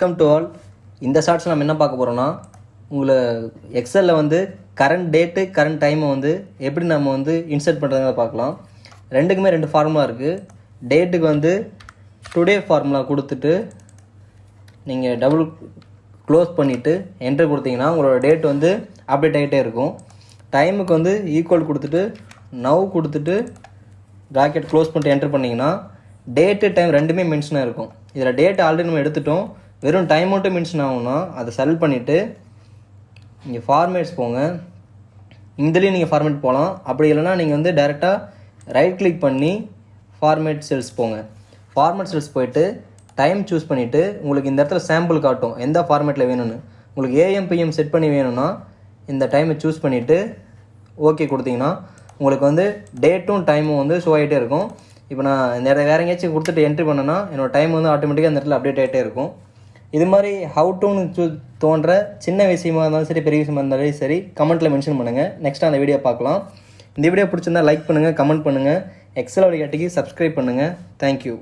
Welcome to all. இந்த ஷார்ட்ஸில் நம்ம என்ன பார்க்க போகிறோம்னா, உங்களை எக்ஸலில் வந்து கரண்ட் டேட்டு கரண்ட் டைமை வந்து எப்படி நம்ம வந்து இன்சர்ட் பண்ணுறதுங்க பார்க்கலாம். ரெண்டுக்குமே ரெண்டு ஃபார்முலா இருக்குது. டேட்டுக்கு வந்து டுடே ஃபார்முலா கொடுத்துட்டு நீங்கள் டபுள் க்ளோஸ் பண்ணிவிட்டு என்ட்ரு கொடுத்தீங்கன்னா உங்களோட டேட் வந்து அப்டேட் ஆகிட்டே இருக்கும். டைமுக்கு வந்து ஈக்குவல் கொடுத்துட்டு நவ் கொடுத்துட்டு ப்ராக்கெட் க்ளோஸ் பண்ணிட்டு என்ட்ரு பண்ணிங்கன்னா டேட்டு டைம் ரெண்டுமே மென்ஷனாக இருக்கும். இதில் டேட் ஆல்ரெடி நம்ம எடுத்துட்டோம், வெறும் டைம் மட்டும் மென்ஷன் ஆகும்னா அதை செலக்ட் பண்ணிவிட்டு நீங்கள் ஃபார்மேட்ஸ் போங்க. இதுலேயும் நீங்கள் ஃபார்மேட் போகலாம். அப்படி இல்லைனா நீங்கள் வந்து டைரெக்டாக ரைட் கிளிக் பண்ணி ஃபார்மேட் செல்ஸ் போங்க. ஃபார்மேட் செல்ஸ் போயிட்டு டைம் சூஸ் பண்ணிவிட்டு உங்களுக்கு இந்த இடத்துல சாம்பிள் காட்டும் எந்த ஃபார்மேட்டில் வேணும்னு. உங்களுக்கு ஏஎம்பிஎம் செட் பண்ணி வேணும்னா இந்த டைமை சூஸ் பண்ணிவிட்டு ஓகே கொடுத்தீங்கன்னா உங்களுக்கு வந்து டேட்டும் டைமும் வந்து ஷோ ஆகிட்டே இருக்கும். இப்போ நான் இந்த இடத்துல வேறு எங்கேயாச்சும் கொடுத்துட்டு என்ட்ரி பண்ணேன்னா என்னோடய டைம் வந்து ஆட்டோமேட்டிக்காக அந்த இடத்துல அப்டேட் ஆகிட்டே இருக்கும். இது மாதிரி ஹவு டுன்னு தோன்ற சின்ன விஷயமா இருந்தாலும் சரி, பெரிய விஷயமா இருந்தாலும் சரி, கமெண்ட்டில் மென்ஷன் பண்ணுங்கள். நெக்ஸ்ட் அந்த வீடியோ பார்க்கலாம். இந்த வீடியோ பிடிச்சிருந்தா லைக் பண்ணுங்கள், கமெண்ட் பண்ணுங்கள். எக்ஸல் வழிகாட்டிக்கு சப்ஸ்கிரைப் பண்ணுங்கள். தேங்க்யூ.